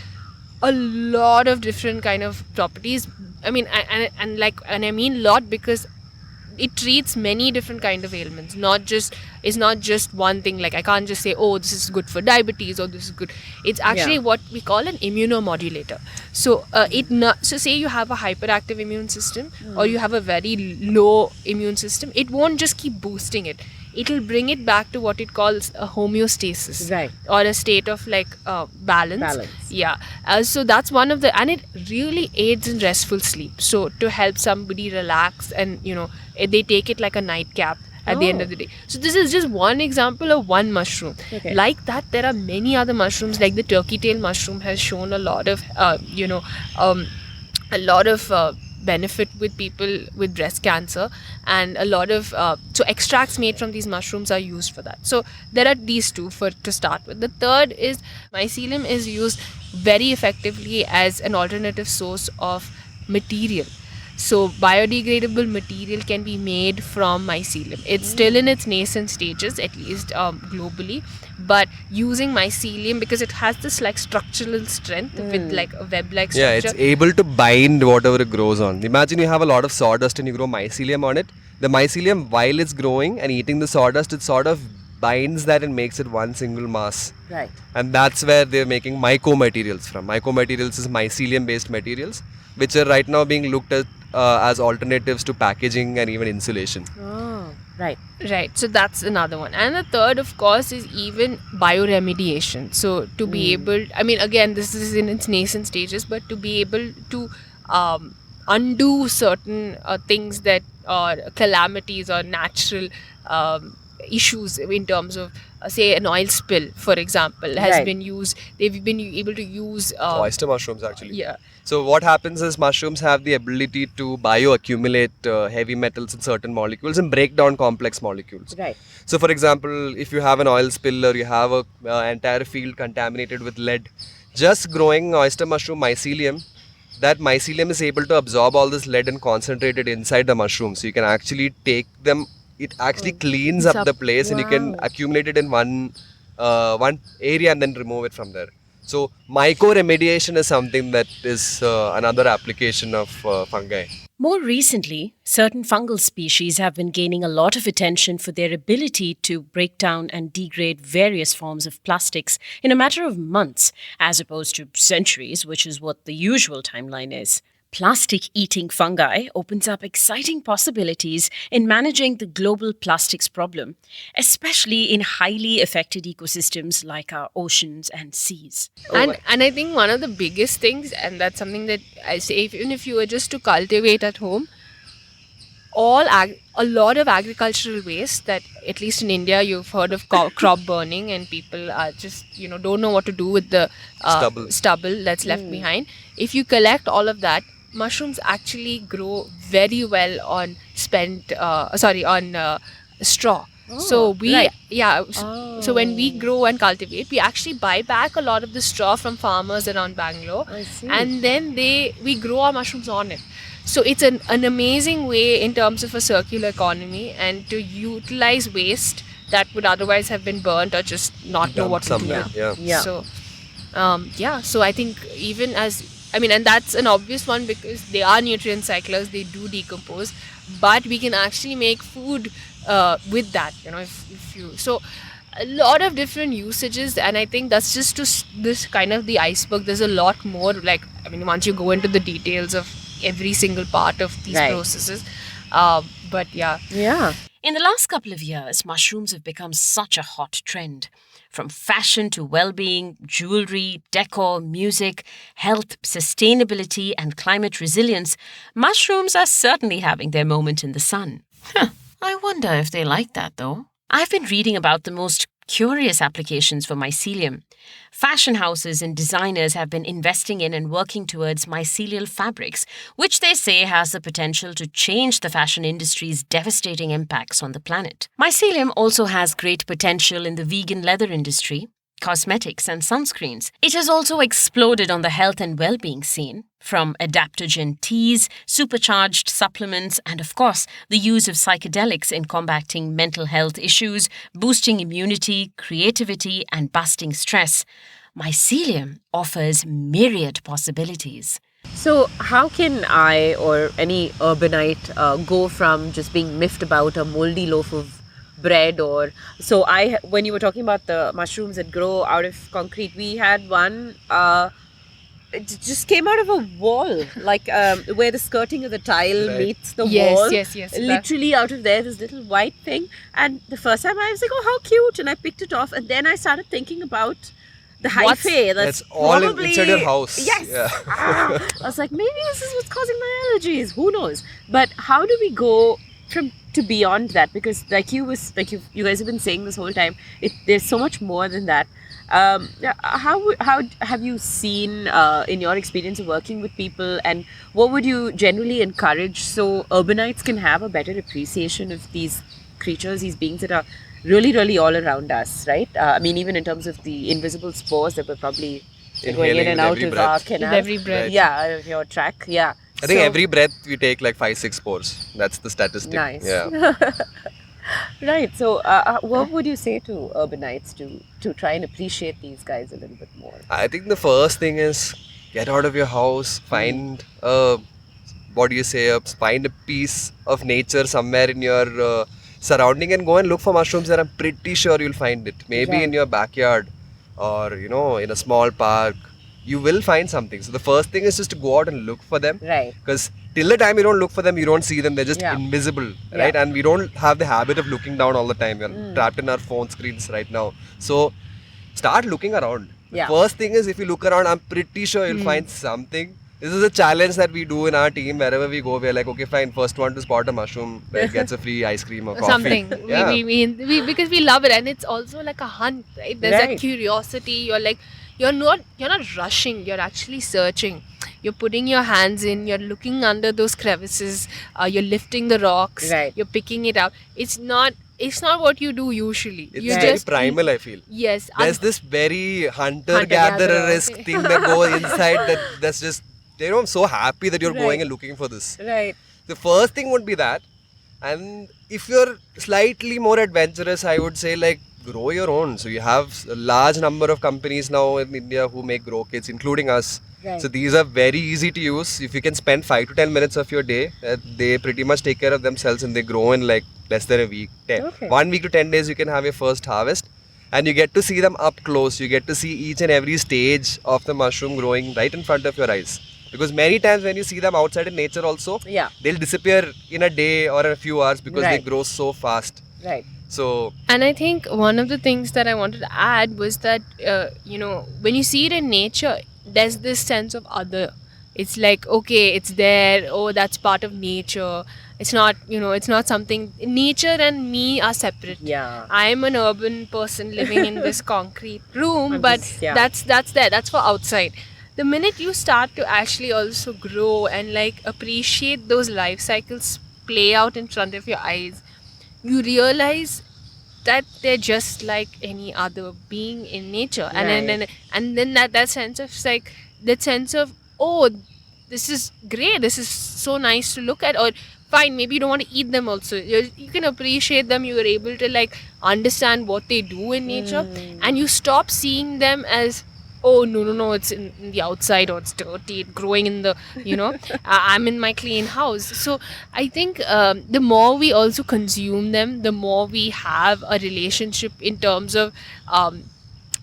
a lot of different kind of properties. I mean, and I mean lot because it treats many different kind of ailments, it's not just one thing. Like I can't just say, oh, this is good for diabetes or this is good. It's actually what we call an immunomodulator. So so say you have a hyperactive immune system or you have a very low immune system, it won't just keep boosting it. It'll bring it back to what it calls a homeostasis, Right. or a state of like balance. Yeah. So that's one of the, and it really aids in restful sleep. So to help somebody relax, and they take it like a nightcap at the end of the day. So this is just one example of one mushroom. Okay. Like that, there are many other mushrooms. Like the turkey tail mushroom has shown a lot of benefit with people with breast cancer, and a lot of so extracts made from these mushrooms are used for that. So there are these two to start with. The third is mycelium is used very effectively as an alternative source of material. So biodegradable material can be made from mycelium. It's still in its nascent stages, at least globally, but using mycelium, because it has this like structural strength with like a web-like structure. Yeah, it's able to bind whatever it grows on. Imagine you have a lot of sawdust and you grow mycelium on it. The mycelium, while it's growing and eating the sawdust, it sort of binds that and makes it one single mass. right. And that's where they're making mycomaterials from. Mycomaterials is mycelium based materials, which are right now being looked at as alternatives to packaging and even insulation. Oh, right. Right, so that's another one. And the third, of course, is even bioremediation. So to be able, I mean, again, this is in its nascent stages, but to be able to undo certain things that are calamities or natural issues in terms of say an oil spill, for example, has Right. been used. They've been able to use Oyster mushrooms actually. yeah. So what happens is mushrooms have the ability to bioaccumulate heavy metals in certain molecules and break down complex molecules. Right. So for example, if you have an oil spill or you have a entire field contaminated with lead, just growing oyster mushroom mycelium, that mycelium is able to absorb all this lead and concentrate it inside the mushroom. So you can actually take them, it actually cleans up the place and you can accumulate it in one area and then remove it from there. So mycoremediation is something that is another application of fungi. More recently, certain fungal species have been gaining a lot of attention for their ability to break down and degrade various forms of plastics in a matter of months, as opposed to centuries, which is what the usual timeline is. Plastic-eating fungi opens up exciting possibilities in managing the global plastics problem, especially in highly affected ecosystems like our oceans and seas. And I think one of the biggest things, and that's something that I say, even if you were just to cultivate at home, a lot of agricultural waste that, at least in India, you've heard of crop burning, and people are just don't know what to do with the stubble that's left behind. If you collect all of that, mushrooms actually grow very well on straw. So so when we grow and cultivate, we actually buy back a lot of the straw from farmers around Bangalore, and then we grow our mushrooms on it. So it's an amazing way in terms of a circular economy and to utilize waste that would otherwise have been burnt or just not know what to do. So so I think and that's an obvious one because they are nutrient cyclers, they do decompose, but we can actually make food with that, so a lot of different usages, and I think that's just this kind of the iceberg. There's a lot more, once you go into the details of every single part of these processes, In the last couple of years, mushrooms have become such a hot trend. From fashion to well-being, jewelry, decor, music, health, sustainability, and climate resilience, mushrooms are certainly having their moment in the sun. I wonder if they like that, though. I've been reading about the most curious applications for mycelium. Fashion houses and designers have been investing in and working towards mycelial fabrics, which they say has the potential to change the fashion industry's devastating impacts on the planet. Mycelium also has great potential in the vegan leather industry, cosmetics and sunscreens. It has also exploded on the health and well-being scene, from adaptogen teas, supercharged supplements, and of course, the use of psychedelics in combating mental health issues, boosting immunity, creativity, and busting stress. Mycelium offers myriad possibilities. So how can I or any urbanite go from just being miffed about a moldy loaf of bread when you were talking about the mushrooms that grow out of concrete, we had one it just came out of a wall, where the skirting of the tile meets the wall. Yes. Literally out of there, this little white thing. And the first time I was like, oh, how cute. And I picked it off. And then I started thinking about the hyphae. That's all inside your house. Yes. Yeah. I was like, maybe this is what's causing my allergies. Who knows? But how do we go to beyond that? Because you guys have been saying this whole time, there's so much more than that. How have you seen in your experience of working with people, and what would you generally encourage so urbanites can have a better appreciation of these creatures, these beings that are really, really all around us, right? Even in terms of the invisible spores that we're probably going in and out of our canal. With every breath. Yeah, out of your track. Yeah. I think every breath we take 5-6 spores. That's the statistic. Nice. Yeah. Right. So, what would you say to urbanites to try and appreciate these guys a little bit more? I think the first thing is get out of your house, find find a piece of nature somewhere in your surrounding and go and look for mushrooms there. I'm pretty sure you'll find it. Maybe in your backyard or, in a small park. You will find something. So the first thing is just to go out and look for them. Right. Because till the time you don't look for them, you don't see them. They're just invisible, right? And we don't have the habit of looking down all the time. We're trapped in our phone screens right now. So start looking around. The first thing is, if you look around, I'm pretty sure you'll find something. This is a challenge that we do in our team. Wherever we go, we're like, okay, fine, first one to spot a mushroom gets a free ice cream or coffee. Something. We because we love it, and it's also like a hunt, right? There's that curiosity. You're like, you're not rushing, you're actually searching. You're putting your hands in, you're looking under those crevices, you're lifting the rocks, you're picking it out. It's not what you do usually. It's very primal, I feel. Yes. There's this very hunter-gatherer-esque thing that goes inside that's just, I'm so happy that you're going and looking for this. Right. The first thing would be that. And if you're slightly more adventurous, I would say like grow your own. So you have a large number of companies now in India who make grow kits, including us. Right. So these are very easy to use. If you can spend 5 to 10 minutes of your day, they pretty much take care of themselves and they grow in like less than a week. Okay. 1 week to 10 days you can have your first harvest. And you get to see them up close. You get to see each and every stage of the mushroom growing right in front of your eyes. Because many times when you see them outside in nature also, Yeah. they'll disappear in a day or a few hours because they Right. grow so fast. Right. So, And I think one of the things that I wanted to add was that, when you see it in nature, there's this sense of other. It's like, okay, it's there. Oh, that's part of nature. It's not, it's not something. Nature and me are separate. Yeah. I'm an urban person living in this concrete room, I'm but just- yeah. that's there. That's for outside. The minute you start to actually also grow and like appreciate those life cycles play out in front of your eyes, you realize that they're just like any other being in nature. And then that sense of like that sense of, oh, this is great, this is so nice to look at. Or fine, maybe you don't want to eat them also, you can appreciate them, you are able to like understand what they do in nature, and you stop seeing them as, oh no, it's in the outside, or it's dirty, it growing in the I'm in my clean house. So I think the more we also consume them, the more we have a relationship in terms of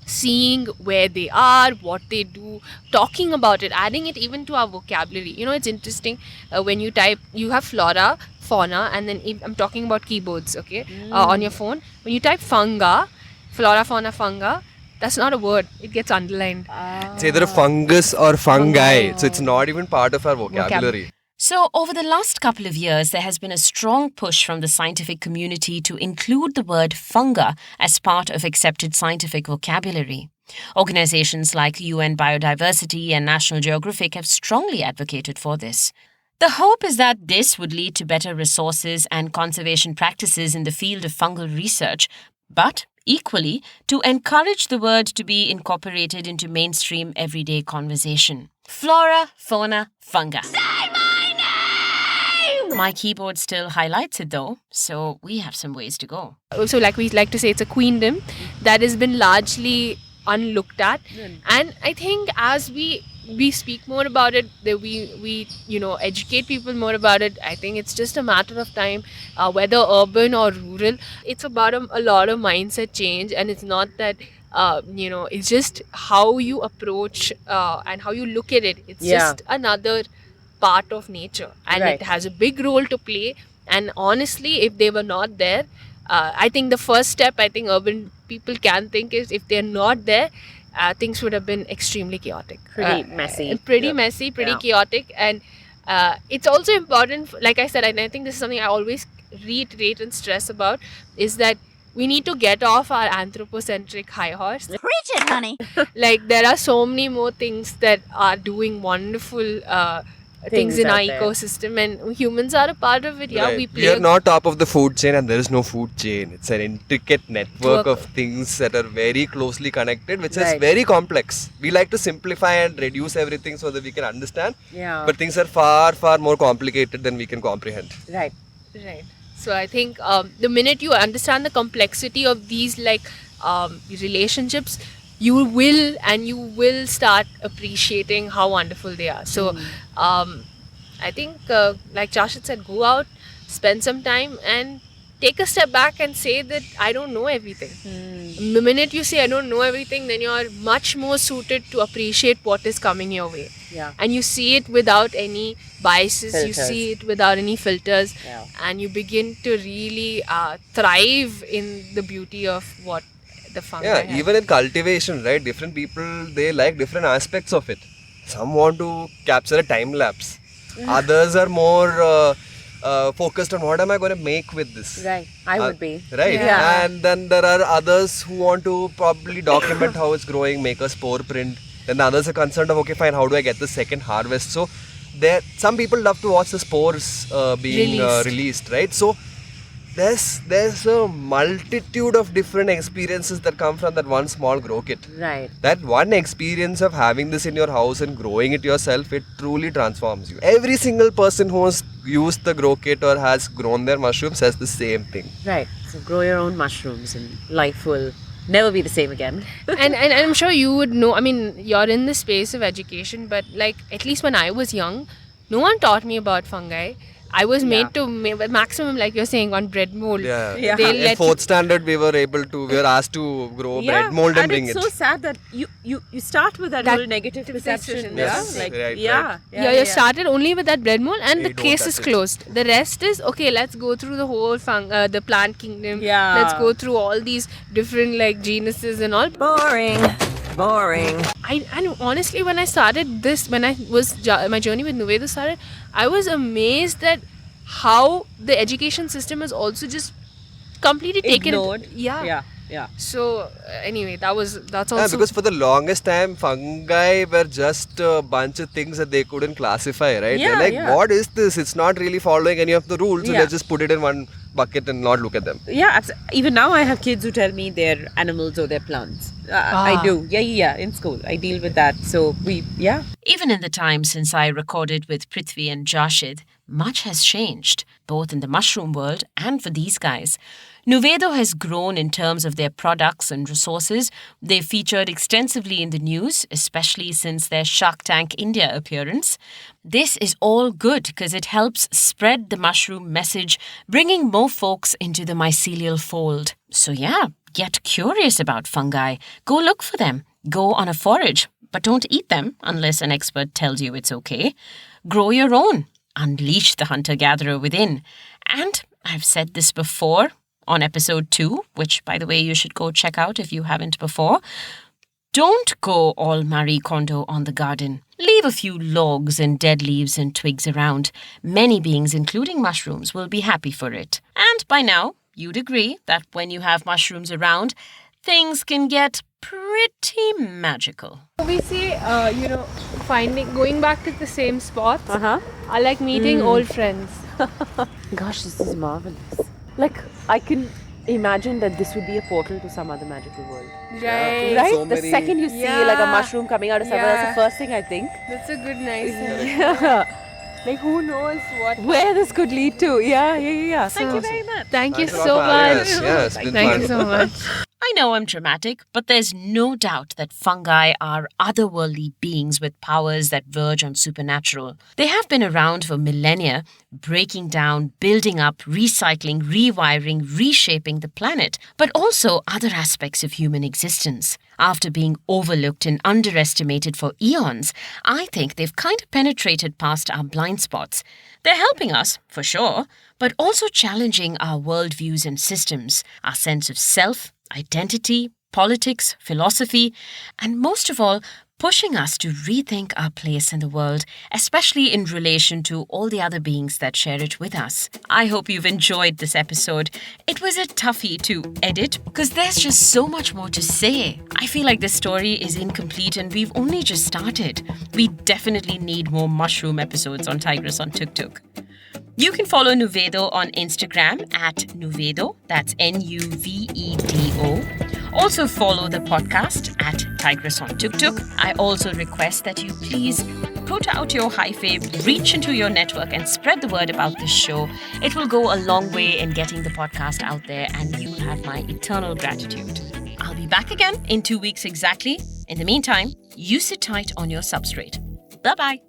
seeing where they are, what they do, talking about it, adding it even to our vocabulary. It's interesting when you type, you have flora, fauna, and then if I'm talking about keyboards, okay, on your phone, when you type funga, flora, fauna, funga, that's not a word, it gets underlined. it's either a fungus or fungi. So it's not even part of our vocabulary. So, over the last couple of years, there has been a strong push from the scientific community to include the word funga as part of accepted scientific vocabulary. Organizations like UN Biodiversity and National Geographic have strongly advocated for this. The hope is that this would lead to better resources and conservation practices in the field of fungal research, but equally to encourage the word to be incorporated into mainstream everyday conversation. Flora, fauna, funga. My keyboard still highlights it though, so we have some ways to go. So like we like to say, it's a queendom that has been largely unlooked at. And I think as we speak more about it, that we educate people more about it, I think it's just a matter of time, whether urban or rural. It's about a lot of mindset change, and it's not that it's just how you approach and how you look at it. It's just another part of nature, and Right. it has a big role to play. And honestly, if they were not there, I think the first step I think urban people can think is, if they're not there, things would have been extremely chaotic, Pretty messy. pretty messy, pretty Yeah. chaotic. And it's also important, like I said, and I think this is something I always reiterate and stress about, is that we need to get off our anthropocentric high horse. Preach it, honey. Like, there are so many more things that are doing wonderful things in out our there. ecosystem, and humans are a part of it. Yeah, Right. we We play are not top of the food chain and there is no food chain. It's an intricate network Work. of things that are very closely connected, which is Right. very complex. We like to simplify and reduce everything so that we can understand. Yeah. But things are far, far more complicated than we can comprehend. Right. Right. So I think the minute you understand the complexity of these relationships, you will start appreciating how wonderful they are. So I think, like Jashid said, go out, spend some time, and take a step back and say that I don't know everything. The minute you say I don't know everything, then you're much more suited to appreciate what is coming your way. Yeah. And you see it without any biases, you Filters. see it without any filters, Yeah. and you begin to really thrive in the beauty of what the fungi Yeah, has. even in cultivation, right? Different people, they like different aspects of it. Some want to capture a time lapse. Others are more focused on what am I going to make with this. Right. I would be. Right. Yeah. And then there are others who want to probably document how it's growing, make a spore print. Then the others are concerned of, okay, fine, how do I get the second harvest? So some people love to watch the spores being Released. released, right? So there's a multitude of different experiences that come from that one small grow kit. Right. That one experience of having this in your house and growing it yourself, it truly transforms you. Every single person who has used the grow kit or has grown their mushrooms says the same thing. Right. So grow your own mushrooms and life will never be the same again. and I'm sure you would know, I mean, you're in the space of education, but like at least when I was young, no one taught me about fungi. I was made to maximum, like you're saying, on bread mold. Yeah. They'll In let 4th standard, we were asked to grow bread mold and bring it's it. so sad that you start with that whole negative perception. Yes. Yeah. Like, Right, yeah. you started only with that bread mold and Hey, the don't case touch is it. closed. The rest is, okay, let's go through the whole the plant kingdom. Yeah. Let's go through all these different like genuses and all. Boring. And honestly, when I started this, when I was my journey with Nuvedo started, I was amazed at how the education system has also just completely taken Ignored. Yeah. Yeah. So anyway, that's also Yeah, because for the longest time, fungi were just a bunch of things that they couldn't classify, right? Yeah, They're like, yeah. what is this? It's not really following any of the rules, so Yeah. let's just put it in one bucket and not look at them. Yeah, even now I have kids who tell me they're animals or they're plants. I do. Yeah. In school, I deal with that. So Even in the time since I recorded with Prithvi and Jashid, much has changed, both in the mushroom world and for these guys. Nuvedo has grown in terms of their products and resources. They've featured extensively in the news, especially since their Shark Tank India appearance. This is all good because it helps spread the mushroom message, bringing more folks into the mycelial fold. So yeah, get curious about fungi. Go look for them. Go on a forage, but don't eat them unless an expert tells you it's okay. Grow your own. Unleash the hunter-gatherer within. And I've said this before on episode 2, which, by the way, you should go check out if you haven't before. Don't go all Marie Kondo on the garden. Leave a few logs and dead leaves and twigs around. Many beings, including mushrooms, will be happy for it. And by now, you'd agree that when you have mushrooms around, things can get pretty magical. we say, going back to the same spots. I like meeting old friends. Gosh, this is marvelous. Like, I can imagine that this would be a portal to some other magical world. Right. Right? So The many- second you see like a mushroom coming out of somewhere, that's the first thing I think. That's a good, nice. Yeah. Like, who knows what? Where this could lead to. Yeah. Thank you very much. Thank you Thanks a lot so for having much. us. Yeah, it's been Thank fun. you so much. I know I'm dramatic, but there's no doubt that fungi are otherworldly beings with powers that verge on supernatural. They have been around for millennia, breaking down, building up, recycling, rewiring, reshaping the planet, but also other aspects of human existence. After being overlooked and underestimated for eons, I think they've kind of penetrated past our blind spots. They're helping us, for sure, but also challenging our worldviews and systems, our sense of self, identity, politics, philosophy, and most of all, pushing us to rethink our place in the world, especially in relation to all the other beings that share it with us. I hope you've enjoyed this episode. It was a toughie to edit because there's just so much more to say. I feel like this story is incomplete and we've only just started. We definitely need more mushroom episodes on Tigress on Tuk-tuk. You can follow Nuvedo on Instagram at Nuvedo, that's Nuvedo. Also follow the podcast at Tigress on Tuk-tuk. I also request that you please put out your hyphae, reach into your network and spread the word about this show. It will go a long way in getting the podcast out there and you will have my eternal gratitude. I'll be back again in 2 weeks exactly. In the meantime, you sit tight on your substrate. Bye-bye.